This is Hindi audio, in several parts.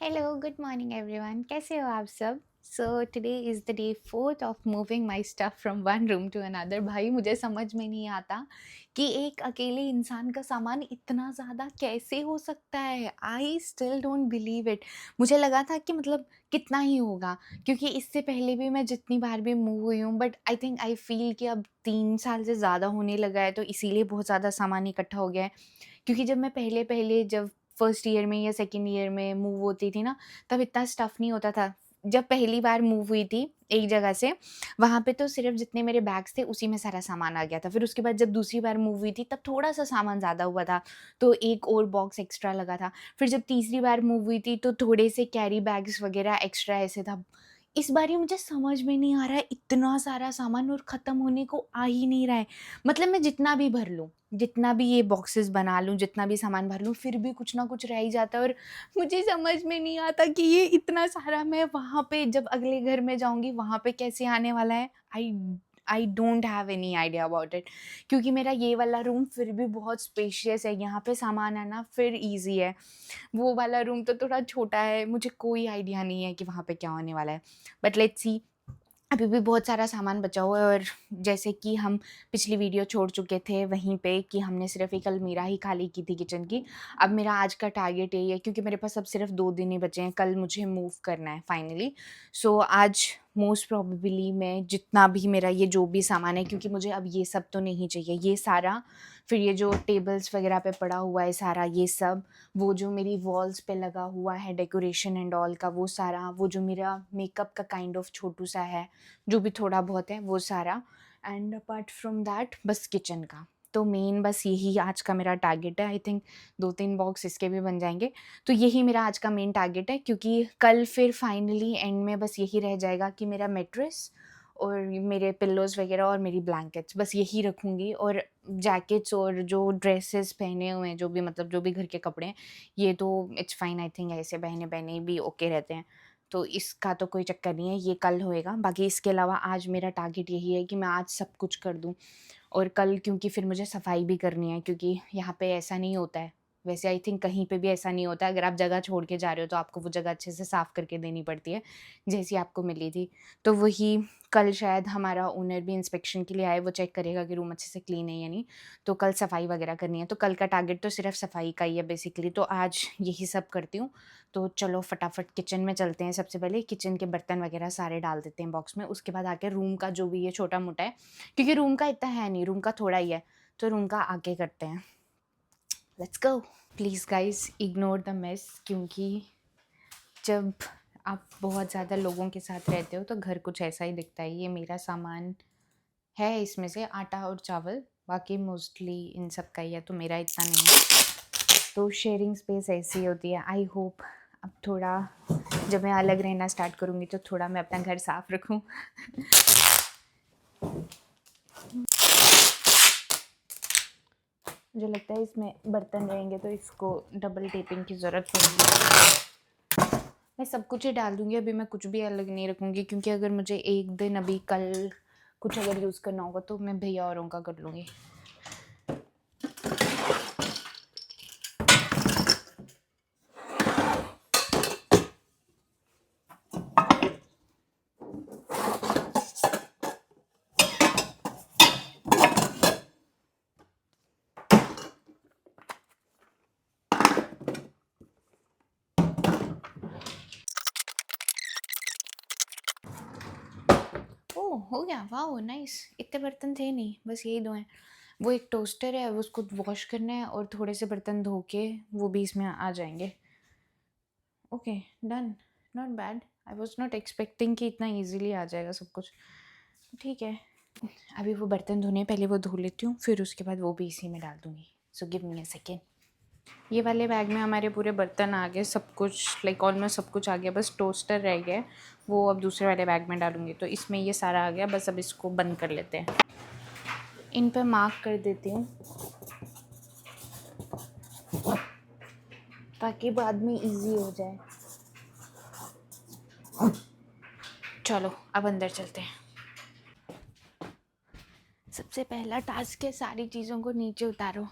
Hello, good morning everyone. कैसे हो आप सब? So today is the day 4th of moving my stuff from one room to another. भाई मुझे समझ में नहीं आता कि एक अकेले इंसान का सामान इतना ज़्यादा कैसे हो सकता है। I still don't believe it. मुझे लगा था कि मतलब कितना ही होगा, क्योंकि इससे पहले भी मैं जितनी बार भी मूव हुई हूँ, but I think I feel कि अब 3 साल से ज़्यादा होने लगा है, तो इसीलिए बहुत ज़्यादा सामान इकट्ठा हो गया है। क्योंकि जब मैं पहले-पहले जब फर्स्ट ईयर में या सेकंड ईयर में मूव होती थी ना, तब इतना स्टफ़ नहीं होता था। जब पहली बार मूव हुई थी एक जगह से, वहाँ पे तो सिर्फ़ जितने मेरे बैग्स थे उसी में सारा सामान आ गया था। फिर उसके बाद जब दूसरी बार मूव हुई थी तब थोड़ा-सा सामान ज़्यादा हुआ था, तो एक और बॉक्स एक्स्ट्रा लगा था। फिर जब तीसरी बार मूव हुई थी तो थोड़े से कैरी बैग्स वग़ैरह एक्स्ट्रा ऐसे था। इस बार ये मुझे समझ में नहीं आ रहा है, इतना सारा सामान और ख़त्म होने को आ ही नहीं रहा है। मतलब मैं जितना भी भर लूँ, जितना भी ये बॉक्सेस बना लूँ, जितना भी सामान भर लूँ, फिर भी कुछ ना कुछ रह ही जाता है और मुझे समझ में नहीं आता कि ये इतना सारा मैं वहाँ पे जब अगले घर में जाऊँगी, वहाँ पे कैसे आने वाला है। I I don't have any idea about it, क्योंकि मेरा ये वाला रूम फिर भी बहुत स्पेशियस है, यहाँ पे सामान आना फिर ईज़ी है। वो वाला रूम तो थोड़ा छोटा है, मुझे कोई आइडिया नहीं है कि वहाँ पे क्या होने वाला है। But let's see. अभी भी बहुत सारा सामान बचा हुआ है और जैसे कि हम पिछली वीडियो छोड़ चुके थे वहीं पे कि हमने सिर्फ़ एक अलमीरा ही खाली की थी किचन की। अब मेरा आज का टारगेट यही है, क्योंकि मेरे पास अब सिर्फ़ 2 दिन ही बचे हैं, कल मुझे मूव करना है फाइनली। सो आज मोस्ट प्रोबेबली मैं जितना भी मेरा ये जो भी सामान है, क्योंकि मुझे अब ये सब तो नहीं चाहिए, ये सारा, फिर ये जो टेबल्स वग़ैरह पे पड़ा हुआ है सारा ये सब, वो जो मेरी वॉल्स पे लगा हुआ है डेकोरेशन एंड ऑल का वो सारा, वो जो मेरा मेकअप का काइंड ऑफ छोटू-सा है, जो भी थोड़ा बहुत है वो सारा, एंड अपार्ट फ्रॉम दैट बस किचन का। तो मेन बस यही आज का मेरा टारगेट है। आई थिंक 2-3 बॉक्स इसके भी बन जाएँगे। तो यही मेरा आज का मेन टारगेट है, क्योंकि कल फिर फाइनली एंड में बस यही रह जाएगा कि मेरा मैट्रेस और मेरे पिल्लोज़ वग़ैरह और मेरी ब्लैंकेट्स, बस यही रखूँगी। और जैकेट्स और जो ड्रेसेस पहने हुए हैं, जो भी मतलब जो भी घर के कपड़े हैं, ये तो इट्स फाइन। आई थिंक ऐसे पहने-पहने भी ओके रहते हैं। तो इसका तो कोई चक्कर नहीं है, ये कल होएगा। बाकी इसके अलावा आज मेरा टारगेट यही है कि मैं आज सब कुछ कर दूँ और कल, क्योंकि फिर मुझे सफाई भी करनी है, क्योंकि यहाँ पे ऐसा नहीं होता है। वैसे आई थिंक कहीं पे भी ऐसा नहीं होता है, अगर आप जगह छोड़ के जा रहे हो तो आपको वो जगह अच्छे से साफ़ करके देनी पड़ती है, जैसी आपको मिली थी। तो वही कल शायद हमारा ओनर भी इंस्पेक्शन के लिए आए, वो चेक करेगा कि रूम अच्छे से क्लीन है या नहीं। तो कल सफाई वगैरह करनी है, तो कल का टारगेट तो सिर्फ़ सफाई का ही है बेसिकली। तो आज यही सब करती हूँ। तो चलो फटाफट किचन में चलते हैं। सबसे पहले किचन के बर्तन वगैरह सारे डाल देते हैं बॉक्स में, उसके बाद आके रूम का जो भी ये छोटा-मोटा है, क्योंकि रूम का इतना है नहीं, रूम का थोड़ा ही है, तो रूम का आगे करते हैं। Let's go. Please guys ignore the mess, क्योंकि जब आप बहुत ज़्यादा लोगों के साथ रहते हो तो घर कुछ ऐसा ही दिखता है। ये मेरा सामान है, इसमें से आटा और चावल, बाकी मोस्टली इन सब का ही है, तो मेरा इतना नहीं है। तो शेयरिंग स्पेस ऐसी होती है। आई होप अब थोड़ा जब मैं अलग रहना स्टार्ट करूँगी तो थोड़ा मैं अपना घर साफ रखूँ। मुझे लगता है इसमें बर्तन रहेंगे तो इसको डबल टेपिंग की ज़रूरत पड़ेगी। मैं सब कुछ ही डाल दूँगी, अभी मैं कुछ भी अलग नहीं रखूँगी, क्योंकि अगर मुझे एक दिन अभी कल कुछ अगर यूज़ करना होगा तो मैं भैया औरों का कर लूँगी। ओह! हो गया, वाओ नाइस! इतने बर्तन थे नहीं, बस यही 2 हैं। वो एक टोस्टर है, वो उसको वॉश करना है और थोड़े से बर्तन धो के वो भी इसमें आ जाएँगे। Okay, done, not bad. I was not expecting कि इतना ईज़िली आ जाएगा सब कुछ। ठीक है, अभी वो बर्तन धोने हैं, पहले वो धो लेती हूँ, फिर उसके बाद वो भी इसी में डाल दूँगी। So give me a second. ये वाले बैग में हमारे पूरे बर्तन आ गए, सब कुछ लाइक ऑलमोस्ट सब कुछ आ गया, बस टोस्टर रह गया है, वो अब दूसरे वाले बैग में डालूँगी। तो इसमें ये सारा आ गया, बस अब इसको बंद कर लेते हैं। इन पे मार्क कर देती हूँ ताकि बाद में ईज़ी हो जाए। चलो अब अंदर चलते हैं। सबसे पहला टास्क है सारी चीज़ों को नीचे उतारो।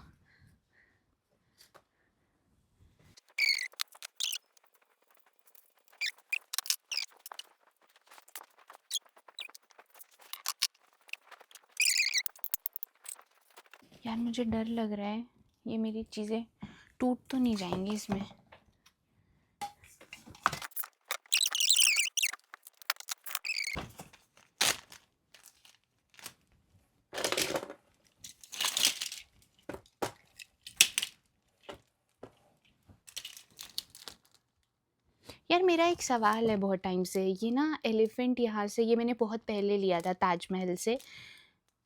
यार मुझे डर लग रहा है ये मेरी चीज़ें टूट तो नहीं जाएंगी इसमें। यार मेरा एक सवाल है बहुत टाइम से, ये ना एलिफेंट यहाँ से, ये मैंने बहुत पहले लिया था ताजमहल से,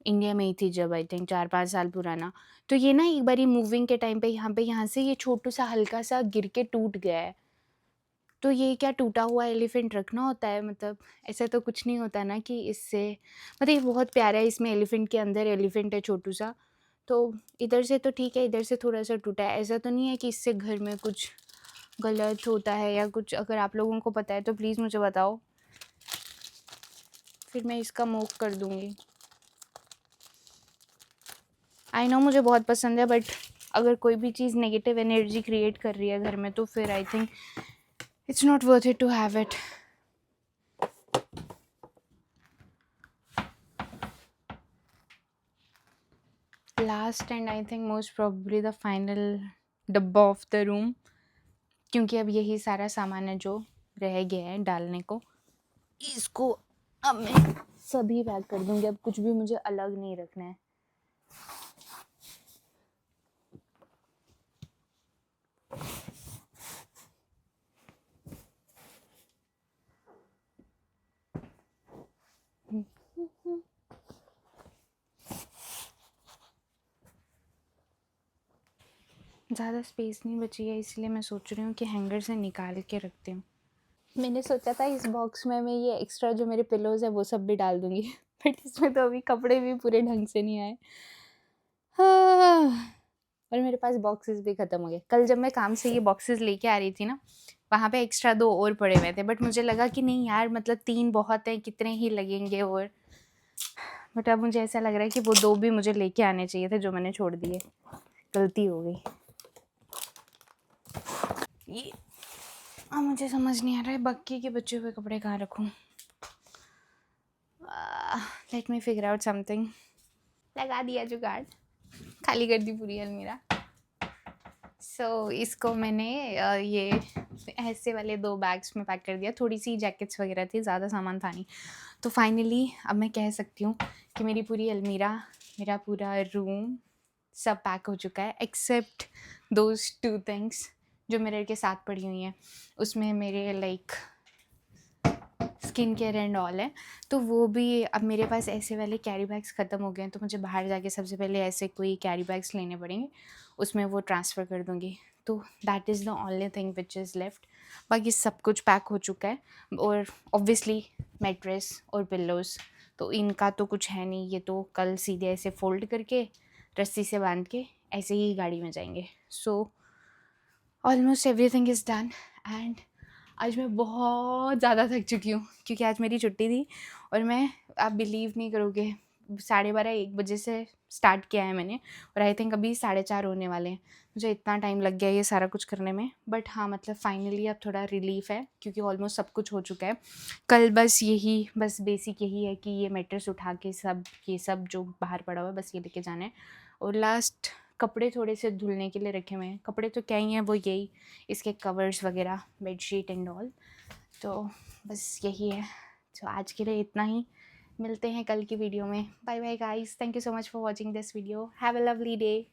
इंडिया में ही थी जब, आई थिंक 4-5 साल पुराना। तो ये ना एक बारी मूविंग के टाइम पे यहाँ से ये छोटू सा हल्का सा गिर के टूट गया है। तो ये क्या टूटा हुआ एलिफेंट रखना होता है? मतलब ऐसा तो कुछ नहीं होता ना कि इससे, मतलब ये बहुत प्यारा है, इसमें एलिफेंट के अंदर एलिफेंट है छोटू सा। तो इधर से तो ठीक है, इधर से थोड़ा सा टूटा है, ऐसा तो नहीं है कि इससे घर में कुछ गलत होता है या कुछ? अगर आप लोगों को पता है तो प्लीज़ मुझे बताओ, फिर मैं इसका मूव कर दूँगी। आई नो मुझे बहुत पसंद है, बट अगर कोई भी चीज़ नेगेटिव एनर्जी क्रिएट कर रही है घर में तो फिर I think it's not worth it to have it. Last and I think most probably the final डब्बा ऑफ द रूम, क्योंकि अब यही सारा सामान है जो रह गया है डालने को। इसको अब मैं सभी पैक कर दूंगी, अब कुछ भी मुझे अलग नहीं रखना है। ज़्यादा स्पेस नहीं बची है, इसलिए मैं सोच रही हूँ कि हैंगर से निकाल के रखती हूँ। मैंने सोचा था इस बॉक्स में मैं ये एक्स्ट्रा जो मेरे पिलोज़ है वो सब भी डाल दूँगी बट इसमें तो अभी कपड़े भी पूरे ढंग से नहीं आए। हाँ, और मेरे पास बॉक्सेस भी ख़त्म हो गए। कल जब मैं काम से ये बॉक्सेस लेके आ रही थी ना, वहाँ पे एक्स्ट्रा 2 और पड़े हुए थे, बट मुझे लगा कि नहीं यार, मतलब 3 बहुत हैं, कितने ही लगेंगे और। बट अब मुझे ऐसा लग रहा है कि वो 2 भी मुझे लेके आने चाहिए थे जो मैंने छोड़ दिए। गलती हो गई। ये अब मुझे समझ नहीं आ रहा है बक्की के बचे हुए कपड़े कहाँ रखूँ। Let me figure out something. लगा दिया जुगाड़, खाली कर दी पूरी अलमीरा। इसको मैंने ये ऐसे वाले 2 बैग्स में पैक कर दिया। थोड़ी सी जैकेट्स वगैरह थी, ज़्यादा सामान था नहीं। तो फाइनली अब मैं कह सकती हूँ कि मेरी पूरी अलमीरा, मेरा पूरा रूम सब पैक हो चुका है, एक्सेप्ट दोज 2 थिंग्स जो मिरर के साथ पड़ी हुई हैं। उसमें मेरे like skin care and all है, तो वो भी अब मेरे पास ऐसे वाले कैरी बैग्स ख़त्म हो गए हैं, तो मुझे बाहर जाके सबसे पहले ऐसे कोई कैरी बैग्स लेने पड़ेंगे, उसमें वो ट्रांसफ़र कर दूँगी। तो that is the only thing which is left. बाकी सब कुछ पैक हो चुका है, और ऑब्वियसली मैट्रेस और पिल्लोज़, तो इनका तो कुछ है नहीं, ये तो कल सीधे ऐसे फ़ोल्ड करके रस्सी से बांध के ऐसे ही गाड़ी में जाएंगे। So almost everything is done. And आज मैं बहुत ज़्यादा थक चुकी हूँ, क्योंकि आज मेरी छुट्टी थी और मैं, आप बिलीव नहीं करोगे, 12:30-1 बजे से स्टार्ट किया है मैंने, और आई थिंक अभी 4:30 होने वाले हैं। मुझे इतना टाइम लग गया ये सारा कुछ करने में, बट हाँ मतलब फाइनली अब थोड़ा रिलीफ़ है, क्योंकि ऑलमोस्ट सब कुछ हो चुका है। कल बस बेसिक यही है कि ये मैट्रेस उठा के ये सब जो बाहर पड़ा हुआ है बस ये लेके जाना है। और लास्ट कपड़े थोड़े से धुलने के लिए रखे हुए हैं। कपड़े तो क्या ही हैं, वो यही इसके कवर्स वगैरह, बेडशीट एंड ऑल। तो बस यही है। तो आज के लिए इतना ही, मिलते हैं कल की वीडियो में। Bye bye guys, thank you so much for watching this video. Have a lovely day.